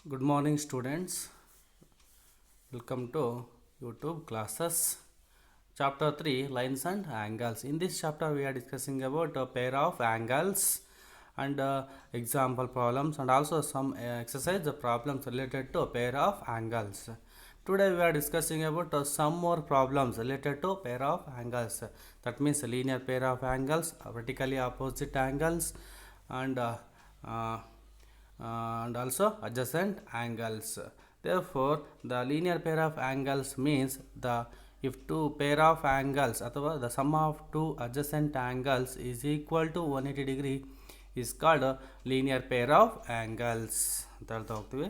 Good morning, students. Welcome to YouTube classes. Chapter 3 Lines and Angles. In this chapter, we are discussing about a pair of angles and example problems and also some exercise problems related to a pair of angles. Today, we are discussing about some more problems related to pair of angles. That means a linear pair of angles, vertically opposite angles, and and also adjacent angles. Therefore, the linear pair of angles means the if two pair of angles ಅಥವಾ the sum of two adjacent angles is equal to 180 degree is called a linear pair of angles ಅಂತ ಹೇಳ್ತಾ ಹೋಗ್ತೀವಿ.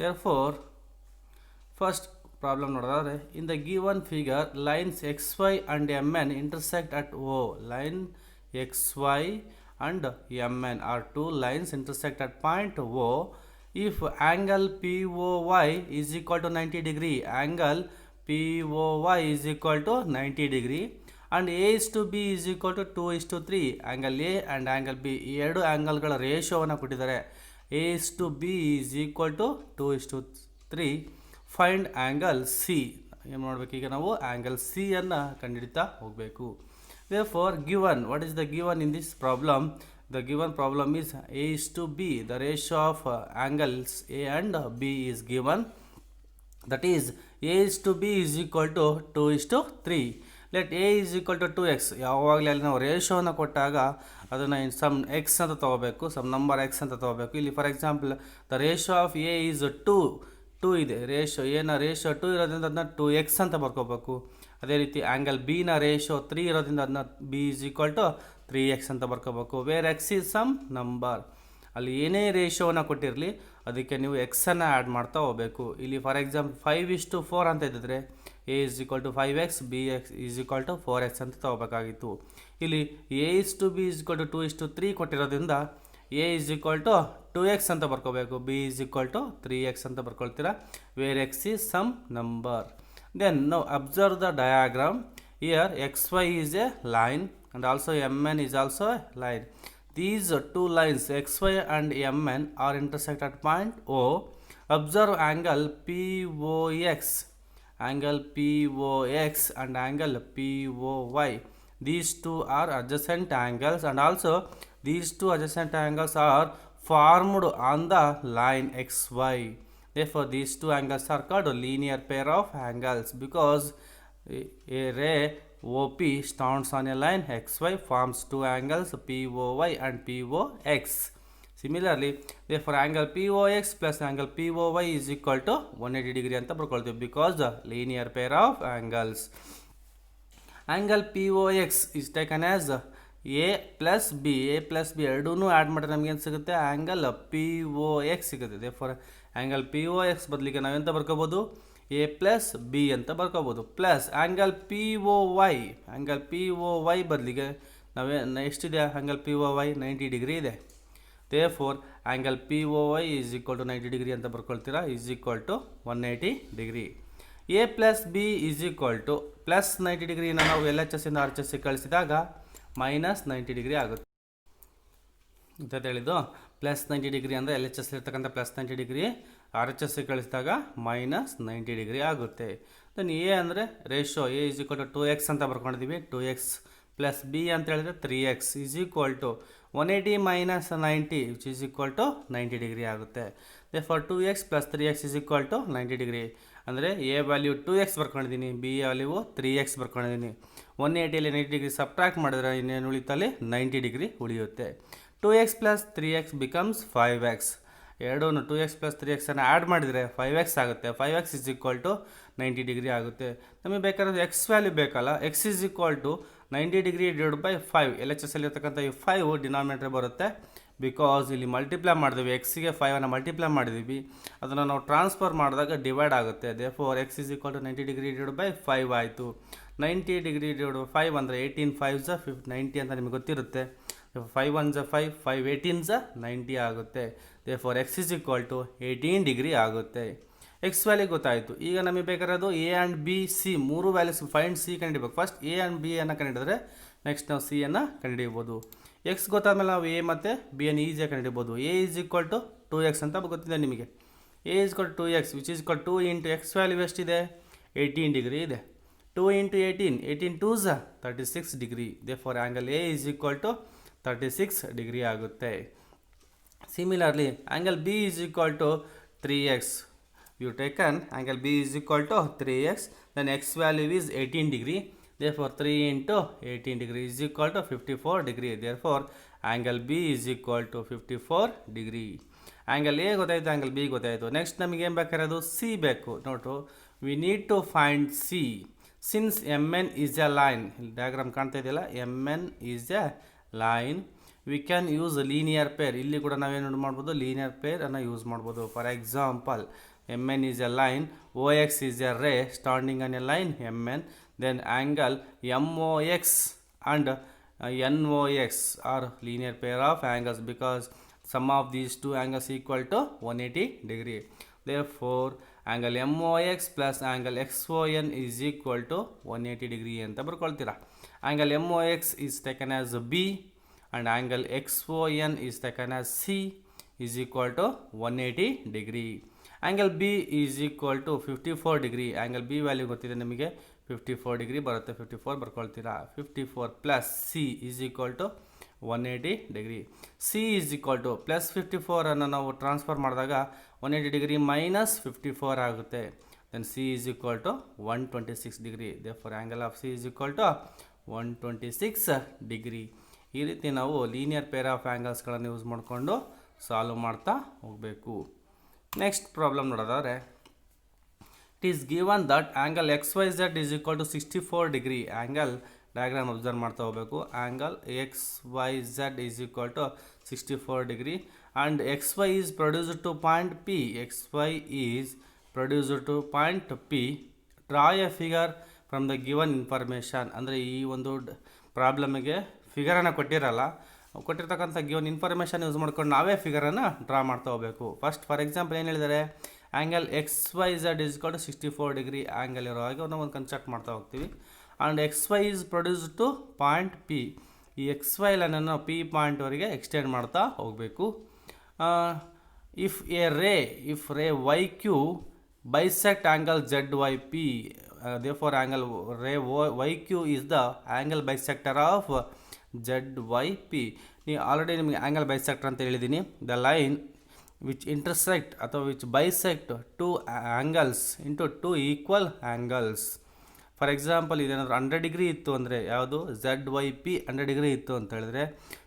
Therefore, first problem ನೋಡೋದಾದ್ರೆ in the given figure lines xy and mn intersect at O. Line xy and mn are two lines intersect at point O. If angle POY is equal to 90 degree, angle POY is equal to 90 degree and A is to B is equal to 2 is to 3. Angle A and angle B ಈ ಎರಡು ಆ್ಯಂಗಲ್ಗಳ ರೇಷಿಯೋವನ್ನು ಕೊಟ್ಟಿದ್ದಾರೆ. A is to B is equal to 2 is to 3. Find angle C. ಏನು ಮಾಡಬೇಕು ಈಗ ನಾವು angle C ಅನ್ನು ಕಂಡುಹಿಡಿತಾ ಹೋಗಬೇಕು. Therefore, given, what is the given in this problem? The given problem is A is to B. The ratio of angles A and B is given. That is A is to B is equal to 2 is to 3. Let A is equal to 2x. ಯಾವಾಗಲೇ ಅಲ್ಲಿ ನಾವು ರೇಷಿಯೋನ ಕೊಟ್ಟಾಗ ಅದನ್ನು some X ಅಂತ ತೊಗೋಬೇಕು, some number X ಅಂತ ತೊಗೋಬೇಕು. ಇಲ್ಲಿ for example the ratio of A is 2 ಇದೆ. ರೇಷಿಯೋ 2 ಇರೋದ್ರಿಂದ ಅದನ್ನ 2x ಅಂತ ಬರ್ಕೋಬೇಕು. ಅದೇ ರೀತಿ ಆ್ಯಂಗಲ್ ಬಿನ ರೇಷಿಯೋ 3 ಇರೋದ್ರಿಂದ ಅದನ್ನ B is equal to 3x ಅಂತ ಬರ್ಕೋಬೇಕು. Where X is some number. ಅಲ್ಲಿ ಏನೇ ರೇಷಿಯೋನ ಕೊಟ್ಟಿರಲಿ ಅದಕ್ಕೆ ನೀವು ಎಕ್ಸನ್ನು ಆ್ಯಡ್ ಮಾಡ್ತಾ ಹೋಗಬೇಕು. ಇಲ್ಲಿ ಫಾರ್ ಎಕ್ಸಾಂಪಲ್ 5:4 ಅಂತ ಇದ್ದಿದ್ರೆ A is equal to 5x, B X is equal to 4x ಅಂತ ತೊಗೋಬೇಕಾಗಿತ್ತು. ಇಲ್ಲಿ A is to B is equal to 2 is to 3 ಕೊಟ್ಟಿರೋದ್ರಿಂದ A is equal to 2x ಅಂತ ಬರ್ಕೋಬೇಕು, B is equal to 3x ಅಂತ ಬರ್ಕೊಳ್ತೀರಾ. Where X is some number. Then ನಾವು observe the diagram. Here xy is a line and also mn is also a line. These two lines xy and mn are intersect at point O. Observe angle POX, angle POX and angle POY. These two are adjacent angles and also these two adjacent angles are formed on the line xy. Therefore, these two angles are called a linear pair of angles because a ray OP stands on a line xy forms two angles POY and POX. Similarly, therefore angle POX plus angle POY is equal to 180 degree ಅಂತ ಬರ್ಕೊಳ್ತೀವಿ because the linear pair of angles. Angle POX is taken as A plus B. A plus B ಎರಡೂ add ಮಾಡಿದ್ರೆ ನಮ್ಗೆ ಏನು ಸಿಗುತ್ತೆ? Angle POX ಸಿಗುತ್ತೆ. therefore angle POX ಬದಲಿಗೆ ನಾವೆಂತ ಬರ್ಕೋಬೋದು? ಎ ಪ್ಲಸ್ ಬಿ ಅಂತ ಬರ್ಕೋಬೋದು. Plus angle POY, angle POY ಬದಲಿಗೆ ಎಷ್ಟಿದೆ? ಆ್ಯಂಗಲ್ POY 90 ಡಿಗ್ರಿ ಇದೆ. therefore angle POY is equal to 90 degree ಅಂತ ಬರ್ಕೊಳ್ತೀರಾ, is equal to 180 degree. A plus B is equal to plus 90 ಡಿಗ್ರಿನ ನಾವು LHS ಇಂದ RHS ಕಳಿಸಿದಾಗ ಮೈನಸ್ 90 ಡಿಗ್ರಿ ಆಗುತ್ತೆ ಅಂತ ಹೇಳಿದ್ದು. ಪ್ಲಸ್ 90 ಡಿಗ್ರಿ ಅಂದರೆ LHS ಇರ್ತಕ್ಕಂಥ ಪ್ಲಸ್ 90 ಡಿಗ್ರಿ RHS ಕಳಿಸಿದಾಗ ಮೈನಸ್ 90 ಡಿಗ್ರಿ ಆಗುತ್ತೆ. ದೆನ್ ಎ ಅಂದರೆ ratio A is equal to 2x ಅಂತ ಬರ್ಕೊಂಡಿದ್ದೀವಿ. 2x ಪ್ಲಸ್ ಬಿ ಅಂತ ಹೇಳಿದ್ರೆ 3x is equal to 180 minus 90 which is equal to 90 degree ಆಗುತ್ತೆ. For 2x plus 3x is equal to 90 degree ಅಂದರೆ A value 2x ಬರ್ಕೊಂಡಿದ್ದೀನಿ, B value 3x ಬರ್ಕೊಂಡಿದ್ದೀನಿ. 180ಯಲ್ಲಿ 90 degree subtract ಮಾಡಿದ್ರೆ ಇನ್ನೇನು ಉಳಿತಲ್ಲಿ 90 ಡಿಗ್ರಿ ಉಳಿಯುತ್ತೆ. 2x plus 3x becomes 5x. ಎರಡೂ 2x plus 3x ಅನ್ನು ಆ್ಯಡ್ ಮಾಡಿದರೆ 5x ಆಗುತ್ತೆ. 5x is equal to 90 degree ಆಗುತ್ತೆ. ನಮಗೆ ಬೇಕಾದ್ರೆ ಎಕ್ಸ್ ವ್ಯಾಲ್ಯೂ ಬೇಕಲ್ಲ, x is equal to 90 degree divide by 5. LHS ಅಲ್ಲಿ ಇರ್ತಕ್ಕಂಥ ಈ 5 ಡಿನಾಮಿನೇಟರ್ ಬರುತ್ತೆ ಬಿಕಾಸ್ ಇಲ್ಲಿ ಮಲ್ಟಿಪ್ಲೈ ಮಾಡಿದ್ವಿ, ಎಕ್ಸಿಗೆ 5ಅನ್ನು ಮಲ್ಟಿಪ್ಲೈ ಮಾಡಿದ್ದೀವಿ, ಅದನ್ನು ನಾವು ಟ್ರಾನ್ಸ್ಫರ್ ಮಾಡಿದಾಗ ಡಿವೈಡ್ ಆಗುತ್ತೆ. therefore x is equal to 90 degree divide by 5 ಆಯಿತು. 90 ಡಿಗ್ರಿ ಡಿವೈಡ್ ಬೈ 5 ಅಂದರೆ 18 5s 90 ಅಂತ ನಿಮಗೆ ಗೊತ್ತಿರುತ್ತೆ. 5 1s 5, 5 18s 90 ಆಗುತ್ತೆ. therefore x is equal to 18 degree ಆಗುತ್ತೆ. ಎಕ್ಸ್ ವ್ಯಾಲ್ಯೂ ಗೊತ್ತಾಯಿತು. ಈಗ ನಮಗೆ ಬೇಕಾಗಿರೋದು ಎ ಆ್ಯಂಡ್ ಬಿ ಸಿ ಮೂರು ವ್ಯಾಲ್ಯೂಸ್ ಫೈಂಡ್ ಸಿ ಕಂಡುಹಿಡಿಬೇಕು. ಫಸ್ಟ್ ಎ ಆ್ಯಂಡ್ ಬಿ ಅನ್ನು ಕಂಡುಹಿಡಿದ್ರೆ ನೆಕ್ಸ್ಟ್ ನಾವು ಸಿ ಅನ್ನು ಕಂಡುಹಿಡಿಬೋದು. ಎಕ್ಸ್ ಗೊತ್ತಾದ್ಮೇಲೆ ನಾವು ಎ ಮತ್ತು ಬಿ ಅನ್ನು ಈಸಿಯಾಗಿ ಕಂಡುಹಿಡಿಬೋದು. A is equal to 2x ಅಂತ ಗೊತ್ತಿದೆ ನಿಮಗೆ. A is equal to 2x which is equal 2 into X value ಎಷ್ಟಿದೆ 18 ಡಿಗ್ರಿ ಇದೆ 2 into 18 2s 36 degree therefore angle A is equal to 36 degree ಆಗುತ್ತೆ. Similarly angle B is equal to 3x. You taken angle B is equal to 3x, then x value is 18 degree, therefore 3 into 18 degree is equal to 54 degree, therefore angle B is equal to 54 degree. Angle A ಗೊತ್ತಾಯಿತು, angle B ಗೊತ್ತಾಯಿತು. Next ನಮಗೆ ಏನು ಬೇಕಾಗಿರೋದು C ಬೇಕು. Note we need to find C since M N is a line. ಇಲ್ಲಿ diagram ಕಾಣ್ತಾ ಇದೆಯಲ್ಲ, M N is a line, we can use linear pair. ಇಲ್ಲಿ ಕೂಡ ನಾವೇನು ಮಾಡ್ಬೋದು, ಲೀನಿಯರ್ ಪೇರ್ ಅನ್ನು ಯೂಸ್ ಮಾಡ್ಬೋದು. For example Mn is a line, Ox is a ray standing on a line Mn, then angle MOX and NOX are linear pair of angles because sum of these two angles equal to 180 degree. Therefore angle MOX plus angle XON is equal to 180 degree ಅಂತ ಬರ್ಕೊಳ್ತೀರಾ. Angle MOX is taken as B and angle XON is taken as C is equal to 180 degree. Angle B is equal to 54 degree. Angle B value ಗೊತ್ತಿದೆ ನಿಮಗೆ 54 degree ಬರುತ್ತೆ. 54 ಬರ್ಕೊಳ್ತೀರಾ. 54 plus C is equal to 180 degree. C is equal to plus 54 ನಾವು transfer ಮಾಡಿದಾಗ 180 degree minus 54 ಆಗುತ್ತೆ. Then C is equal to 126 degree. Therefore angle of C is equal to 126 degree. ಈ ರೀತಿ ನಾವು ಲೀನಿಯರ್ ಪೇರ್ ಆಫ್ ಆ್ಯಂಗಲ್ಸ್ಗಳನ್ನು use ಮಾಡಿಕೊಂಡು solve ಮಾಡ್ತಾ ಹೋಗಬೇಕು. ನೆಕ್ಸ್ಟ್ ಪ್ರಾಬ್ಲಮ್ ನೋಡೋದಾದರೆ, it is given that angle X Y Z is equal to 64 degree. Angle diagram observe ಮಾಡ್ತಾ ಹೋಗಬೇಕು. Angle X Y Z is equal to 64 degree and X Y is produced to point P. X Y is produced to point P. Draw a figure from the given information. ಅಂದರೆ ಈ ಒಂದು ಪ್ರಾಬ್ಲಮಿಗೆ ಫಿಗರನ್ನು ಕೊಟ್ಟಿರಲ್ಲ, ಕೊಟ್ಟಿರ್ತಕ್ಕಂಥ given information use ಮಾಡ್ಕೊಂಡು ನಾವೇ ಫಿಗರನ್ನು draw ಮಾಡ್ತಾ ಹೋಗಬೇಕು. First for example ಏನು ಹೇಳಿದ್ದಾರೆ, angle X Y Z is equal to 64 degree angle ಇರೋ ಹಾಗೆ ಒಂದು ಕನ್ಸ್ಟ್ರಕ್ಟ್ ಮಾಡ್ತಾ ಹೋಗ್ತೀವಿ. And X Y is produced to point P. ಈ ಎಕ್ಸ್ ವೈ ಲೈನನ್ನು ಪಿ ಪಾಯಿಂಟ್ವರೆಗೆ ಎಕ್ಸ್ಟೆಂಡ್ ಮಾಡ್ತಾ ಹೋಗಬೇಕು. If ray Y Q bisect angle Z Y P, therefore angle ray YQ is the angle bisector of ZYP. ನೀವು already ನಿಮಗೆ angle bisector ಅಂತ ಹೇಳಿದ್ದೀನಿ. The line which intersect ಅಥವಾ which bisect two angles into two equal angles. For example ಇದೇನಾದರೂ 100 degree ಇತ್ತು ಅಂದರೆ, ಯಾವುದು ZYP 100 degree ಇತ್ತು ಅಂತ ಹೇಳಿದ್ರೆ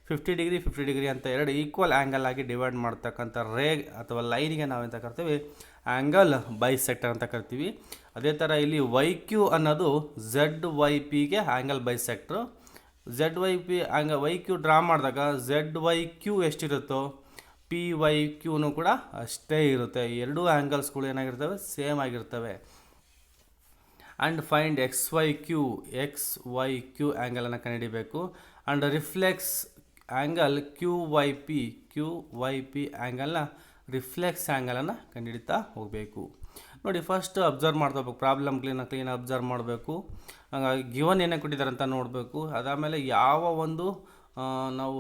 50 ಡಿಗ್ರಿ 50 ಡಿಗ್ರಿ ಅಂತ ಎರಡು ಈಕ್ವಲ್ ಆ್ಯಂಗಲ್ ಆಗಿ ಡಿವೈಡ್ ಮಾಡ್ತಕ್ಕಂಥ ರೇ ಅಥವಾ ಲೈನಿಗೆ ನಾವೆಂತ ಕರ್ತೀವಿ, ಆ್ಯಂಗಲ್ ಬೈಸೆಕ್ಟರ್ ಅಂತ ಕರಿತೀವಿ. ಅದೇ ಥರ ಇಲ್ಲಿ ವೈ ಕ್ಯೂ ಅನ್ನೋದು ZYPಗೆ angle bisector. ZYP angle Y Q draw ಮಾಡಿದಾಗ ZYQ ಎಷ್ಟಿರುತ್ತೋ PYQನೂ ಕೂಡ ಅಷ್ಟೇ ಇರುತ್ತೆ. ಎರಡೂ ಆ್ಯಂಗಲ್ಸ್ಗಳು ಏನಾಗಿರ್ತವೆ, ಸೇಮ್ ಆಗಿರ್ತವೆ. ಆ್ಯಂಡ್ ಫೈಂಡ್ XYQ ಆ್ಯಂಗಲನ್ನು ಕಂಡುಹಿಡಿಬೇಕು. ಆ್ಯಂಡ್ ರಿಫ್ಲೆಕ್ಸ್ ಆ್ಯಂಗಲ್ QYP ಆ್ಯಂಗಲ್ನ ರಿಫ್ಲೆಕ್ಸ್ ಆ್ಯಂಗಲನ್ನು ಕಂಡುಹಿಡಿತಾ ಹೋಗಬೇಕು. ನೋಡಿ, ಫಸ್ಟ್ ಅಬ್ಸರ್ವ್ ಮಾಡ್ತಾ ಹೋಗ್ಬೇಕು, ಪ್ರಾಬ್ಲಮ್ ಕ್ಲೀನ್ ಅಬ್ಸರ್ವ್ ಮಾಡಬೇಕು. ಹಾಗಾಗಿ ಗಿವನ್ ಏನೇ ಕೊಟ್ಟಿದ್ದಾರೆ ಅಂತ ನೋಡಬೇಕು. ಅದಾದಮೇಲೆ ಯಾವ ಒಂದು ನಾವು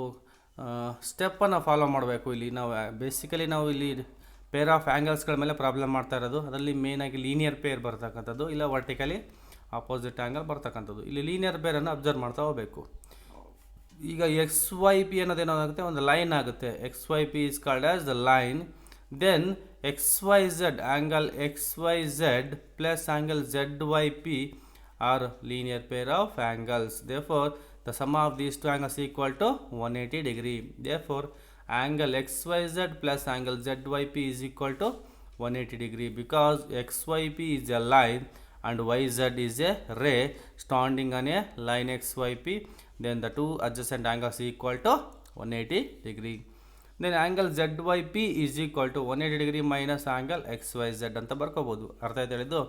ಸ್ಟೆಪ್ಪನ್ನು ಫಾಲೋ ಮಾಡಬೇಕು. ಇಲ್ಲಿ ನಾವು ಬೇಸಿಕಲಿ ನಾವು ಇಲ್ಲಿ ಪೇರ್ ಆಫ್ ಆ್ಯಂಗಲ್ಸ್ಗಳ ಮೇಲೆ ಪ್ರಾಬ್ಲಮ್ ಮಾಡ್ತಾ ಇರೋದು. ಅದರಲ್ಲಿ ಮೇಯ್ನಾಗಿ ಲೀನಿಯರ್ ಪೇರ್ ಬರ್ತಕ್ಕಂಥದ್ದು, ಇಲ್ಲ ವರ್ಟಿಕಲಿ ಆಪೋಸಿಟ್ ಆ್ಯಂಗಲ್ ಬರ್ತಕ್ಕಂಥದ್ದು. ಇಲ್ಲಿ ಲೀನಿಯರ್ ಪೇರನ್ನು ಅಬ್ಸರ್ವ್ ಮಾಡ್ತಾ ಹೋಗಬೇಕು. ಈಗ XYP ಅನ್ನೋದೇನಾಗುತ್ತೆ, ಒಂದು ಲೈನ್ ಆಗುತ್ತೆ. XYP is called as the line. Then XYZ, angle XYZ plus angle ZYP are linear pair of angles. Therefore, the sum of these two angles equal to 180 degree. Therefore, angle XYZ plus angle ZYP is equal to 180 degree because XYP is a line and YZ is a ray standing on a line XYP. Then the two adjacent angles equal to 180 degree. Then angle ZYP is equal to 180 degree minus angle XYZ ಅಂತ ಬರ್ಕೋಬೋದು. ಅರ್ಥ ಆಯ್ತು ಹೇಳಿದ್ದು.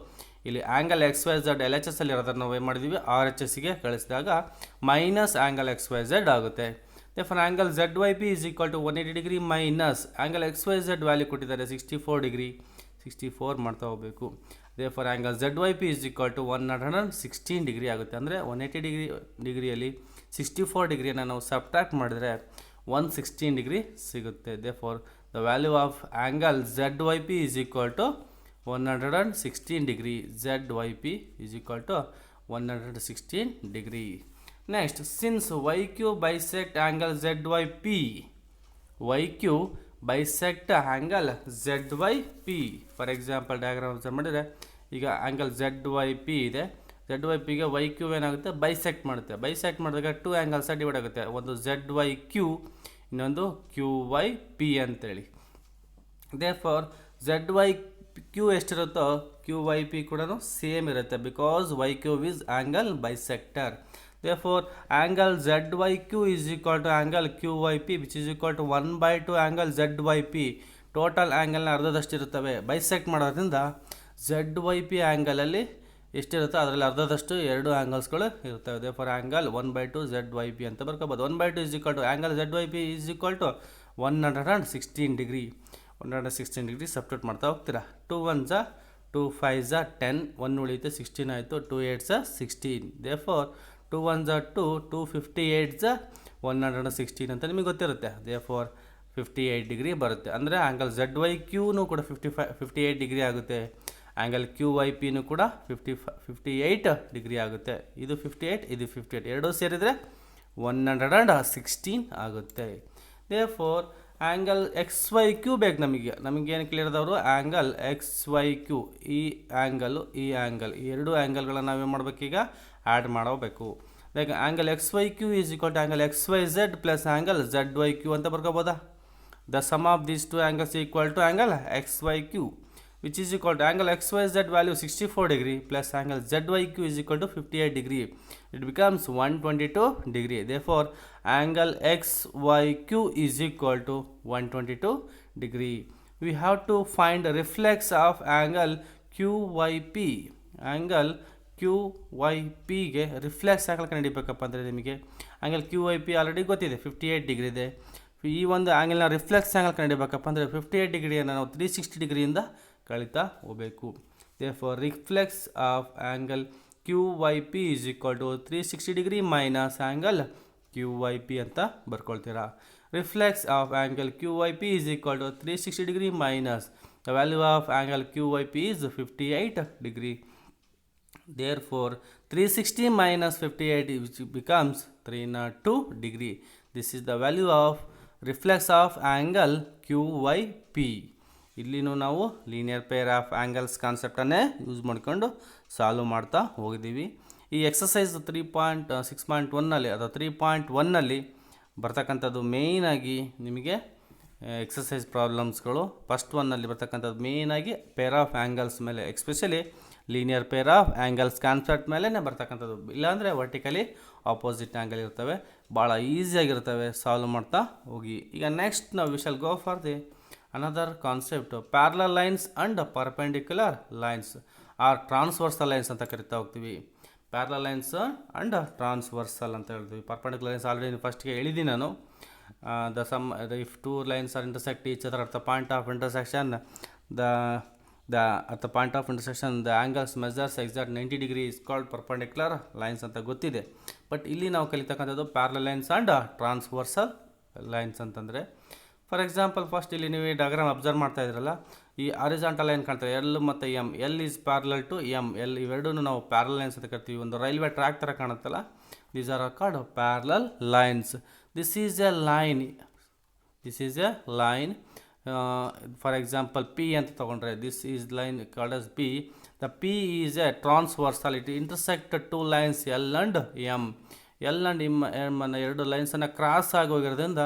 ಇಲ್ಲಿ angle XYZ LHS ಅಲ್ಲಿ ಇರೋದನ್ನು ನಾವು ಏನು ಮಾಡಿದ್ದೀವಿ, RHSಗೆ ಕಳಿಸಿದಾಗ ಮೈನಸ್ ಆ್ಯಂಗಲ್ XYZ ಆಗುತ್ತೆ. therefore angle ZYP is equal to 180 degree minus angle XYZ value ಕೊಟ್ಟಿದ್ದಾರೆ 64 ಡಿಗ್ರಿ, 64 ಮಾಡ್ತಾ ಹೋಗಬೇಕು. therefore angle ZYP is equal to 116 degree ಆಗುತ್ತೆ. ಅಂದರೆ 180 ಡಿಗ್ರಿಯಲ್ಲಿ 64 ಡಿಗ್ರಿಯನ್ನು ನಾವು ಸಬ್ಟ್ರಾಕ್ಟ್ ಮಾಡಿದರೆ 116 ಡಿಗ್ರಿ ಸಿಗುತ್ತೆ. therefore the value of angle ZYP is equal to 116 degree. ZYP is equal to 116 degree. Next, since YQ bisect angle ZYP, YQ bisect angle ZYP. For example, diagram observe ಮಾಡಿದರೆ ಈಗ angle ZYP ಇದೆ. ZYP ಗೆ YQ ಏನಾಗುತ್ತೆ, bisect ಮಾಡುತ್ತೆ. Bisect ಮಾಡಿದಾಗ two angles divide ಆಗುತ್ತೆ, ಒಂದು ZYQ ಇನ್ನೊಂದು QYP ಅಂತೇಳಿ. ದೇರ್ಫೋರ್ ZYQ ಎಷ್ಟಿರುತ್ತೋ QYP ಕೂಡ ಸೇಮ್ ಇರುತ್ತೆ, because YQ is angle bisector. Therefore, angle ZYQ is equal to angle QYP, which is equal to 1/2 angle ZYP. Total ಆ್ಯಂಗಲ್ನ ಅರ್ಧದಷ್ಟು ಇರುತ್ತವೆ. ಬೈಸೆಕ್ಟ್ ಮಾಡೋದ್ರಿಂದ ZYP ಆ್ಯಂಗಲಲ್ಲಿ ಎಷ್ಟಿರುತ್ತೋ ಅದರಲ್ಲಿ ಅರ್ಧದಷ್ಟು ಎರಡು ಆ್ಯಂಗಲ್ಸ್ಗಳು ಇರ್ತವೆ. ದೇರ್ಫೋರ್ ಆ್ಯಂಗಲ್ 1/2 ZYP ಅಂತ ಬರ್ಕೋಬೋದು. 1/2 is equal to angle ZYP is equal to 116 degree. 116 degree substitute ಮಾಡ್ತಾ ಹೋಗ್ತೀರಾ. 2 1s 2 5s 10, 1 ಉಳಿಯುತ್ತೆ, 16 ಆಯಿತು. 2 8s 16. ದೇರ್ಫೋರ್ 2 1s 2, 2 58s 116 ಅಂತ ನಿಮಗೆ ಗೊತ್ತಿರುತ್ತೆ. ದೇರ್ಫೋರ್ 58 ಡಿಗ್ರಿ ಬರುತ್ತೆ. ಅಂದರೆ ಆ್ಯಂಗಲ್ ZYQನೂ ಕೂಡ 58 ಡಿಗ್ರಿ ಆಗುತ್ತೆ. ಆ್ಯಂಗಲ್ QYPನೂ ಕೂಡ 58 ಡಿಗ್ರಿ ಆಗುತ್ತೆ. ಇದು 58, ಇದು 58, ಎರಡೂ ಸೇರಿದರೆ 116 ಆಗುತ್ತೆ. ದೇರ್ಫೋರ್ ಆ್ಯಂಗಲ್ XYQ ಬೇಕು ನಮಗೇನು ಕ್ಲಿಯರ್ದವರು ಆ್ಯಂಗಲ್ XYQ, ಈ ಆ್ಯಂಗಲ್ ಈ ಎರಡು ಆ್ಯಂಗಲ್ಗಳನ್ನು ನಾವೇನು ಮಾಡಬೇಕೀಗ ಆ್ಯಡ್ ಮಾಡೋಬೇಕು. Like angle XYQ is equal to angle XYZ plus angle ZYQ ಅಂತ ಬರ್ಕೋಬೋದಾ. The sum of these two angles equal to angle XYQ, which is equal to angle XYZ value 64 degree plus angle ZYQ is equal to 58 degree. It becomes 122 degree. Therefore, angle XYQ is equal to 122 degree. We have to find the reflex of angle QYP. Angle QYP ಗೆ reflex angle ಕಂಡುಹಿಡಿಬೇಕಪ್ಪ ಅಂದರೆ ನಿಮಗೆ angle QYP already ಗೊತ್ತಿದೆ, 58 degree ಇದೆ. ಈ ಒಂದು ಆ್ಯಂಗಲ್ನ reflex angle ಕಂಡುಹಿಡಿಬೇಕಪ್ಪ ಅಂದರೆ 58 ಡಿಗ್ರಿಯನ್ನು ನಾವು 360 ಡಿಗ್ರಿಯಿಂದ ಕಳೀತಾ ಹೋಗಬೇಕು. Therefore reflex of angle QYP is equal to 360 degree minus angle QYP ಅಂತ ಬರ್ಕೊಳ್ತೀರಾ. Reflex of angle QYP is equal to 360 degree minus the value of angle QYP is 58 degree. Therefore, 360 minus 58, which becomes 302 degree. This is the value of reflex of angle QYP. ಇಲ್ಲಿನೂ ನಾವು linear pair of angles ಕಾನ್ಸೆಪ್ಟನ್ನೇ use ಮಾಡ್ಕೊಂಡು solve ಮಾಡ್ತಾ ಹೋಗಿದ್ದೀವಿ. ಈ exercise 3.6.1ನಲ್ಲಿ ಅಥವಾ 3.1ನಲ್ಲಿ ಬರ್ತಕ್ಕಂಥದ್ದು ಮೇಯ್ನಾಗಿ ನಿಮಗೆ ಎಕ್ಸಸೈಸ್ ಪ್ರಾಬ್ಲಮ್ಸ್ಗಳು. ಫಸ್ಟ್ ಒನ್ನಲ್ಲಿ ಬರ್ತಕ್ಕಂಥದ್ದು ಮೇಯ್ನಾಗಿ ಪೇರ್ ಆಫ್ ಆ್ಯಂಗಲ್ಸ್ ಮೇಲೆ, especially linear pair of angles concept ಮೇಲೇ ಬರ್ತಕ್ಕಂಥದ್ದು. ಇಲ್ಲಾಂದರೆ ವರ್ಟಿಕಲಿ ಆಪೋಸಿಟ್ ಆ್ಯಂಗಲ್ ಇರ್ತವೆ, ಭಾಳ ಈಸಿಯಾಗಿರ್ತವೆ, ಸಾಲ್ವ್ ಮಾಡ್ತಾ ಹೋಗಿ. ಈಗ ನೆಕ್ಸ್ಟ್ ನಾವು we shall go for the another concept, parallel lines and perpendicular lines are transversal lines ಅಂತ ಕರಿತಾ ಹೋಗ್ತೀವಿ. ಪ್ಯಾರಲಲ್ ಲೈನ್ಸ್ ಆ್ಯಂಡ್ ಟ್ರಾನ್ಸ್ವರ್ಸಲ್ ಅಂತ ಹೇಳ್ತೀವಿ. ಪರ್ಪೆಂಡಿಕ್ಯುಲರ್ ಲೈನ್ಸ್ ಆಲ್ರೆಡಿ ಫಸ್ಟ್ಗೆ ಹೇಳಿದ್ದೀನಿ ನಾನು. if two lines are intersect each other at the point of intersection, at the point of intersection the angles measures exact 90 degree is called perpendicular lines ಅಂತ ಗೊತ್ತಿದೆ. But ಇಲ್ಲಿ ನಾವು ಕಲಿತಕ್ಕಂಥದ್ದು parallel lines and transversal lines ಅಂತಂದರೆ, for example first ಇಲ್ಲಿ ನೀವು ಈ diagram observe ಮಾಡ್ತಾ ಇದ್ರಲ್ಲ, ಈ ಹಾರಿಜಾಂಟಲ್ ಲೈನ್ ಕಾಣ್ತಾರೆ ಎಲ್ ಮತ್ತು M. L is parallel to M. L ಇವೆರಡೂ ನಾವು ಪ್ಯಾರಲಲ್ ಲೈನ್ಸ್ ಅಂತ ಕರಿತೀವಿ. ಒಂದು ರೈಲ್ವೆ ಟ್ರ್ಯಾಕ್ ಥರ ಕಾಣುತ್ತಲ್ಲ, these are called parallel lines. This is a line, for example P ಅಂತ ತೊಗೊಂಡ್ರೆ, this is line called as P. The P is a transversal, it intersect two lines L and M. L and M ಅನ್ನೋ ಎರಡು ಲೈನ್ಸನ್ನು cross ಆಗಿ ಹೋಗಿರೋದ್ರಿಂದ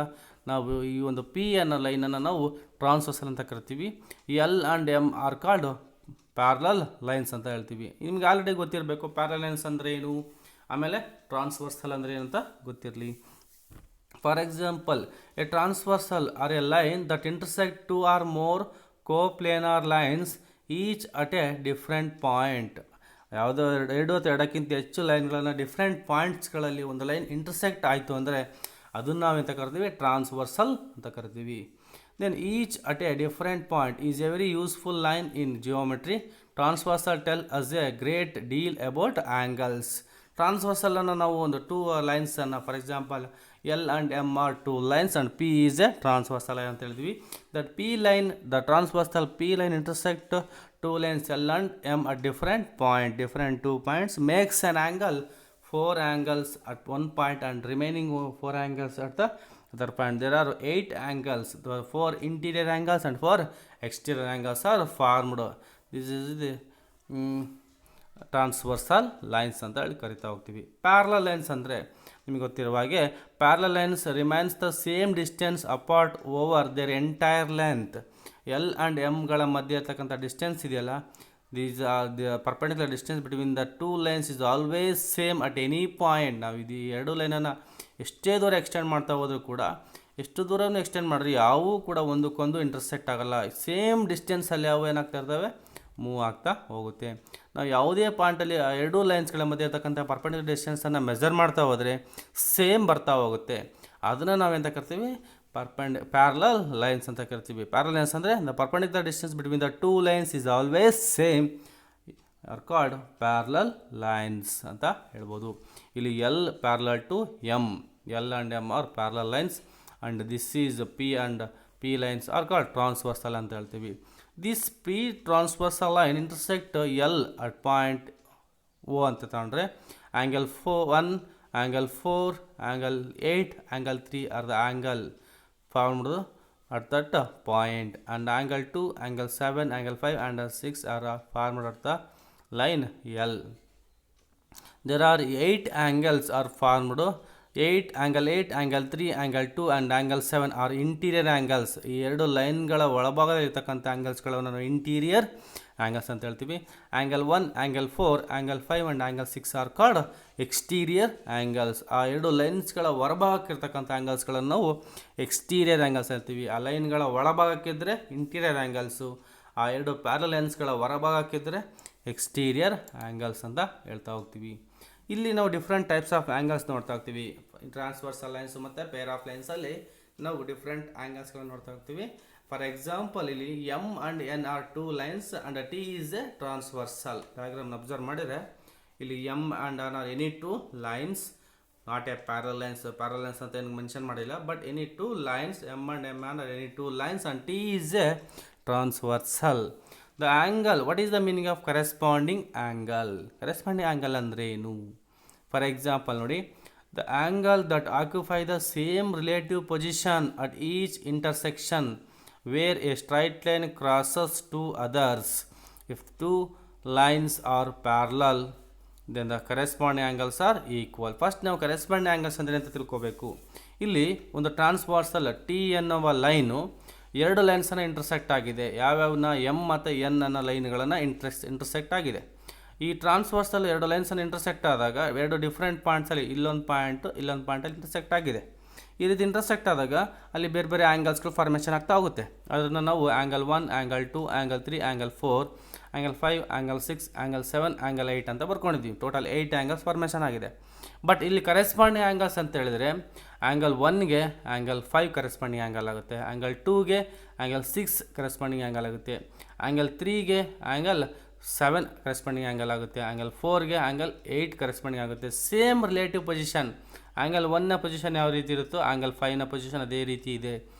ನಾವು ಈ ಒಂದು P ಅನ್ನೋ ಲೈನನ್ನು ನಾವು ಟ್ರಾನ್ಸ್ವರ್ಸಲ್ ಅಂತ ಕರಿತೀವಿ. L and M R called parallel lines ಅಂತ ಹೇಳ್ತೀವಿ. ನಿಮ್ಗೆ ಆಲ್ರೆಡಿ ಗೊತ್ತಿರಬೇಕು ಪ್ಯಾರಲಲ್ ಲೈನ್ಸ್ ಅಂದರೆ ಏನು, ಆಮೇಲೆ ಟ್ರಾನ್ಸ್ವರ್ಸಲ್ ಅಂದರೆ ಏನು ಅಂತ ಗೊತ್ತಿರಲಿ. For example, a transversal or a line that intersect two or more coplanar lines each at a different point. ಯಾವುದೋ ಎರಡು ಅಥವಾ ಎರಡಕ್ಕಿಂತ ಹೆಚ್ಚು ಲೈನ್ಗಳನ್ನು ಡಿಫ್ರೆಂಟ್ ಪಾಯಿಂಟ್ಸ್ಗಳಲ್ಲಿ ಒಂದು ಲೈನ್ ಇಂಟರ್ಸೆಕ್ಟ್ ಆಯಿತು ಅಂದರೆ ಅದನ್ನು ನಾವು ಎಂತ ಕರಿತೀವಿ, ಟ್ರಾನ್ಸ್ವರ್ಸಲ್ ಅಂತ ಕರಿತೀವಿ. Then each at a different point is a very useful line in geometry. Transversal tell us a great deal about angles. ಟ್ರಾನ್ಸ್ವರ್ಸಲನ್ನು ನಾವು ಒಂದು ಟೂ ಲೈನ್ಸನ್ನು, ಫಾರ್ ಎಕ್ಸಾಂಪಲ್ L and M are two lines and P is a transversal line ಅಂತ ಹೇಳಿದ್ವಿ. That P line, the transversal P line intersect two lines L and M at different 2 points, makes an angle, 4 angles at one point and remaining 4 angles at the other point. There are 8 angles, the 4 interior angles and 4 exterior angles are formed. This is the transversal lines ಅಂತ ಹೇಳಿ ಕರಿತಾ ಹೋಗ್ತೀವಿ. Parallel lines ಅಂದರೆ ನಿಮಗೆ ಗೊತ್ತಿರುವ ಹಾಗೆ parallel lines remains the same distance apart over their entire length. L and ಎಮ್ಗಳ ಮಧ್ಯೆ ಇರ್ತಕ್ಕಂಥ ಡಿಸ್ಟೆನ್ಸ್ ಇದೆಯಲ್ಲ, these are the perpendicular distance between the two lines is always same at any point. ನಾವು ಇದು ಎರಡು ಲೈನನ್ನು ಎಷ್ಟೇ ದೂರ ಎಕ್ಸ್ಟೆಂಡ್ ಮಾಡ್ತಾ ಹೋದರೂ ಕೂಡ, ಎಷ್ಟು ದೂರನೂ ಎಕ್ಸ್ಟೆಂಡ್ ಮಾಡಿದ್ರೆ ಯಾವೂ ಕೂಡ ಒಂದಕ್ಕೊಂದು ಇಂಟರ್ಸೆಕ್ಟ್ ಆಗಲ್ಲ. ಸೇಮ್ ಡಿಸ್ಟೆನ್ಸಲ್ಲಿ ಯಾವ ಏನಾಗ್ತಾ ಇರ್ತವೆ, ಮೂವ್ ಆಗ್ತಾ ಹೋಗುತ್ತೆ. ನಾವು ಯಾವುದೇ ಪಾಯಿಂಟಲ್ಲಿ ಎರಡೂ ಲೈನ್ಸ್ಗಳ ಮಧ್ಯೆ ಇರ್ತಕ್ಕಂಥ ಪರ್ಪೆಂಡಿಕ್ಯುಲರ್ ಡಿಸ್ಟೆನ್ಸನ್ನು ಮೆಜರ್ ಮಾಡ್ತಾ ಹೋದರೆ ಸೇಮ್ ಬರ್ತಾ ಹೋಗುತ್ತೆ. ಅದನ್ನು ನಾವೆಂತ ಕರಿತೀವಿ, ಪ್ಯಾರಲಲ್ ಲೈನ್ಸ್ ಅಂತ ಕರಿತೀವಿ. ಪ್ಯಾರಲಲ್ ಲೈನ್ಸ್ ಅಂದರೆ the perpendicular distance between the two lines is always same are called parallel lines ಅಂತ ಹೇಳ್ಬೋದು. ಇಲ್ಲಿ L parallel to M, L and M are parallel lines and this is P and P lines are called transversal ಅಂತ ಹೇಳ್ತೀವಿ. This P transversal line intersect L at point O ಅಂತ ತಗೊಂಡ್ರೆ angle 1, angle 4, angle 8, angle 3 are the angle formed at that point, and angle 2, angle 7, angle 5 and 6 are formed at the line L. There are 8 angles are formed. 8 angle 8, angle 3, angle 2 and angle 7 are interior angles. ಈ ಎರಡು ಲೈನ್ಗಳ ಒಳಭಾಗದಲ್ಲಿ ಇರ್ತಕ್ಕಂಥ ಆ್ಯಂಗಲ್ಸ್ಗಳನ್ನು ನಾವು interior angles ಅಂತ ಹೇಳ್ತೀವಿ. Angle 1, angle 4, angle 5 and angle 6 are called exterior angles. ಆ ಎರಡು ಲೈನ್ಸ್ಗಳ ಹೊರಭಾಗಕ್ಕೆ ಇರ್ತಕ್ಕಂಥ ಆ್ಯಂಗಲ್ಸ್ಗಳನ್ನು ನಾವು ಎಕ್ಸ್ಟೀರಿಯರ್ ಆ್ಯಂಗಲ್ಸ್ ಹೇಳ್ತೀವಿ. ಆ ಲೈನ್ಗಳ ಒಳಭಾಗಕ್ಕಿದ್ದರೆ ಇಂಟೀರಿಯರ್ ಆ್ಯಂಗಲ್ಸು, ಆ ಎರಡು ಪ್ಯಾರಲಲ್ ಲೈನ್ಸ್ಗಳ ಹೊರಭಾಗಕ್ಕಿದ್ದರೆ ಎಕ್ಸ್ಟೀರಿಯರ್ ಆ್ಯಂಗಲ್ಸ್ ಅಂತ ಹೇಳ್ತಾ ಹೋಗ್ತೀವಿ. ಇಲ್ಲಿ ನಾವು ಡಿಫ್ರೆಂಟ್ ಟೈಪ್ಸ್ ಆಫ್ ಆ್ಯಂಗಲ್ಸ್ ನೋಡ್ತಾ ಹೋಗ್ತೀವಿ. ಟ್ರಾನ್ಸ್ವರ್ಸಲ್ ಲೈನ್ಸ್ ಮತ್ತು ಪೇರ್ ಆಫ್ ಲೈನ್ಸಲ್ಲಿ ನಾವು ಡಿಫ್ರೆಂಟ್ ಆ್ಯಂಗಲ್ಸ್ಗಳನ್ನು ನೋಡ್ತಾ ಹೋಗ್ತೀವಿ. ಫಾರ್ ಎಕ್ಸಾಂಪಲ್, ಇಲ್ಲಿ M and N are two lines and T is a transversal. ಡಯಾಗ್ರಾಮ್ನ ಅಬ್ಸರ್ವ್ ಮಾಡಿದರೆ ಇಲ್ಲಿ M and N are any two lines, not a parallel lines. Parallel lines ಅಂತ ಏನು ಮೆನ್ಷನ್ ಮಾಡಿಲ್ಲ, but any two lines, M and M are any two lines and T is a transversal. The angle, what is the meaning of corresponding angle? Corresponding angle ಅಂದರೆ ಏನು? For example ನೋಡಿ, the angle that occupy the same relative position at each intersection where a straight line crosses two others. If two lines are parallel then the corresponding angles are equal. First ನಾವು corresponding angles ಅಂದರೆ ಅಂತ ತಿಳ್ಕೋಬೇಕು. ಇಲ್ಲಿ ಒಂದು transversal T ಎನ್ನುವ line ಎರಡು ಲೈನ್ಸನ್ನು intersect ಆಗಿದೆ. ಯಾವ್ಯಾವನ್ನ, M ಮತ್ತು ಎನ್ ಅನ್ನೋ ಲೈನ್ಗಳನ್ನು ಇಂಟರ್ಸೆಕ್ಟ್ ಆಗಿದೆ. ಈ ಟ್ರಾನ್ಸ್ವರ್ಸಲ್ಲಿ ಎರಡು ಲೈನ್ಸನ್ನು ಇಂಟರ್ಸೆಕ್ಟ್ ಆದಾಗ ಎರಡು ಡಿಫ್ರೆಂಟ್ ಪಾಯಿಂಟ್ಸಲ್ಲಿ ಇಲ್ಲೊಂದು ಪಾಯಿಂಟಲ್ಲಿ ಇಂಟರ್ಸೆಕ್ಟ್ ಆಗಿದೆ. ಈ ರೀತಿ ಇಂಟರ್ಸೆಕ್ಟ್ ಆದಾಗ ಅಲ್ಲಿ ಬೇರೆ ಬೇರೆ ಆ್ಯಂಗಲ್ಸ್ಗಳು ಫಾರ್ಮೇಷನ್ ಆಗ್ತಾ ಹೋಗುತ್ತೆ. ಅದನ್ನು ನಾವು angle 1, angle 2, angle 3, angle 4, angle 5, angle 6, angle 7, angle 8 ಅಂತ ಬರ್ಕೊಂಡಿದ್ದೀವಿ. ಟೋಟಲ್ 8 ಆ್ಯಂಗಲ್ಸ್ ಫಾರ್ಮೇಷನ್ ಆಗಿದೆ. ಬಟ್ ಇಲ್ಲಿ ಕರೆಸ್ಪಾಂಡಿಂಗ್ ಆ್ಯಂಗಲ್ಸ್ ಅಂತ ಹೇಳಿದರೆ ಆ್ಯಂಗಲ್ 1ಗೆ ಆ್ಯಂಗಲ್ 5 ಕರೆಸ್ಪಾಂಡಿಂಗ್ ಆ್ಯಂಗಲ್ ಆಗುತ್ತೆ, ಆ್ಯಂಗಲ್ 2ಗೆ ಆ್ಯಂಗಲ್ 6 ಕರೆಸ್ಪಾಂಡಿಂಗ್ ಆ್ಯಂಗಲ್ ಆಗುತ್ತೆ, ಆ್ಯಂಗಲ್ 3ಗೆ ಆ್ಯಂಗಲ್ 7 ಕರೆಸ್ಪಾಂಡಿಂಗ್ ಆ್ಯಂಗಲ್ ಆಗುತ್ತೆ, ಆ್ಯಂಗಲ್ 4ಗೆ ಆ್ಯಂಗಲ್ 8 ಕರೆಸ್ಪಾಂಡಿಂಗ್ ಆಗುತ್ತೆ. Same relative position. ಆ್ಯಂಗಲ್ 1ನ ಪೊಸಿಷನ್ ಯಾವ ರೀತಿ ಇರುತ್ತೋ ಆ್ಯಂಗಲ್ 5ನ ಪೊಸಿಷನ್ ಅದೇ ರೀತಿ ಇದೆ.